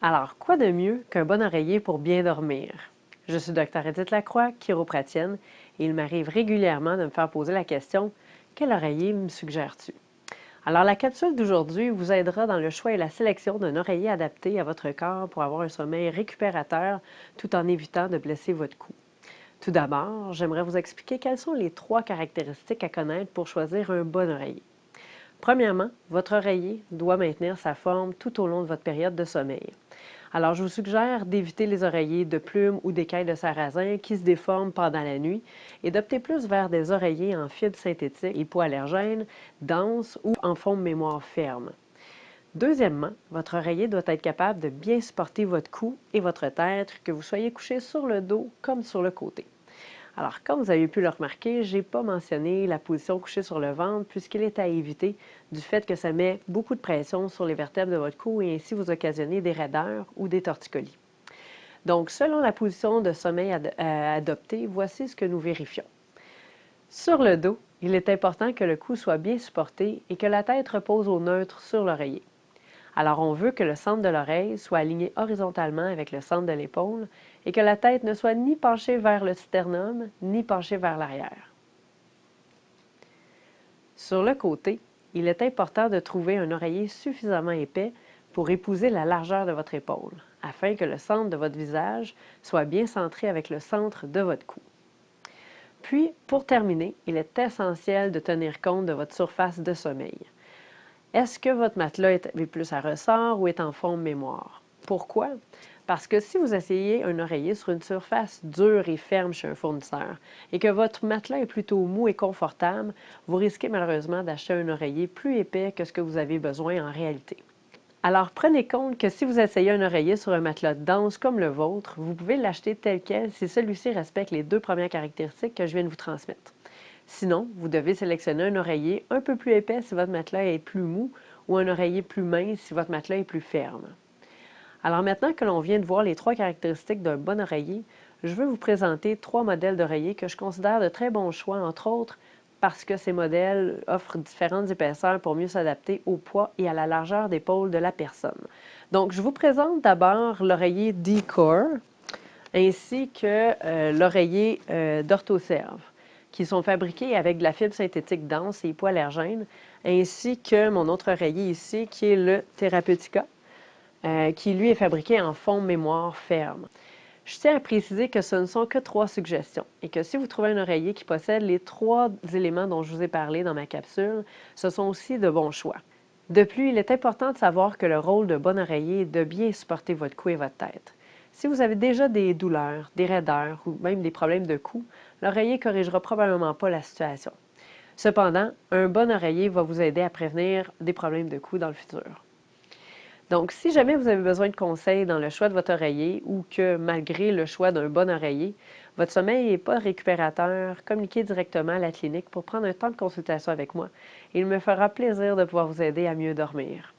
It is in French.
Alors, quoi de mieux qu'un bon oreiller pour bien dormir? Je suis Dr. Edith Lacroix, chiropratienne, et il m'arrive régulièrement de me faire poser la question: quel oreiller me suggères-tu? Alors, la capsule d'aujourd'hui vous aidera dans le choix et la sélection d'un oreiller adapté à votre corps pour avoir un sommeil récupérateur tout en évitant de blesser votre cou. Tout d'abord, j'aimerais vous expliquer quelles sont les 3 caractéristiques à connaître pour choisir un bon oreiller. Premièrement, votre oreiller doit maintenir sa forme tout au long de votre période de sommeil. Alors, je vous suggère d'éviter les oreillers de plumes ou d'écailles de sarrasin qui se déforment pendant la nuit et d'opter plus vers des oreillers en fibres synthétiques, hypoallergènes, denses ou en forme mémoire ferme. Deuxièmement, votre oreiller doit être capable de bien supporter votre cou et votre tête, que vous soyez couché sur le dos comme sur le côté. Alors, comme vous avez pu le remarquer, je n'ai pas mentionné la position couchée sur le ventre puisqu'il est à éviter du fait que ça met beaucoup de pression sur les vertèbres de votre cou et ainsi vous occasionner des raideurs ou des torticolis. Donc, selon la position de sommeil à adopter, voici ce que nous vérifions. Sur le dos, il est important que le cou soit bien supporté et que la tête repose au neutre sur l'oreiller. Alors, on veut que le centre de l'oreille soit aligné horizontalement avec le centre de l'épaule et que la tête ne soit ni penchée vers le sternum, ni penchée vers l'arrière. Sur le côté, il est important de trouver un oreiller suffisamment épais pour épouser la largeur de votre épaule, afin que le centre de votre visage soit bien centré avec le centre de votre cou. Puis, pour terminer, il est essentiel de tenir compte de votre surface de sommeil. Est-ce que votre matelas est plus à ressort ou est en forme mémoire? Pourquoi? Parce que si vous essayez un oreiller sur une surface dure et ferme chez un fournisseur et que votre matelas est plutôt mou et confortable, vous risquez malheureusement d'acheter un oreiller plus épais que ce que vous avez besoin en réalité. Alors prenez compte que si vous essayez un oreiller sur un matelas dense comme le vôtre, vous pouvez l'acheter tel quel si celui-ci respecte les 2 premières caractéristiques que je viens de vous transmettre. Sinon, vous devez sélectionner un oreiller un peu plus épais si votre matelas est plus mou ou un oreiller plus mince si votre matelas est plus ferme. Alors maintenant que l'on vient de voir les 3 caractéristiques d'un bon oreiller, je veux vous présenter 3 modèles d'oreillers que je considère de très bons choix, entre autres parce que ces modèles offrent différentes épaisseurs pour mieux s'adapter au poids et à la largeur d'épaule de la personne. Donc, je vous présente d'abord l'oreiller D-Core ainsi que l'oreiller d'Orthoserve, qui sont fabriqués avec de la fibre synthétique dense et hypoallergène, ainsi que mon autre oreiller ici, qui est le Therapeutica, qui lui est fabriqué en forme mémoire ferme. Je tiens à préciser que ce ne sont que 3 suggestions et que si vous trouvez un oreiller qui possède les 3 éléments dont je vous ai parlé dans ma capsule, ce sont aussi de bons choix. De plus, il est important de savoir que le rôle de bon oreiller est de bien supporter votre cou et votre tête. Si vous avez déjà des douleurs, des raideurs ou même des problèmes de cou, l'oreiller ne corrigera probablement pas la situation. Cependant, un bon oreiller va vous aider à prévenir des problèmes de cou dans le futur. Donc, si jamais vous avez besoin de conseils dans le choix de votre oreiller ou que, malgré le choix d'un bon oreiller, votre sommeil n'est pas récupérateur, communiquez directement à la clinique pour prendre un temps de consultation avec moi. Il me fera plaisir de pouvoir vous aider à mieux dormir.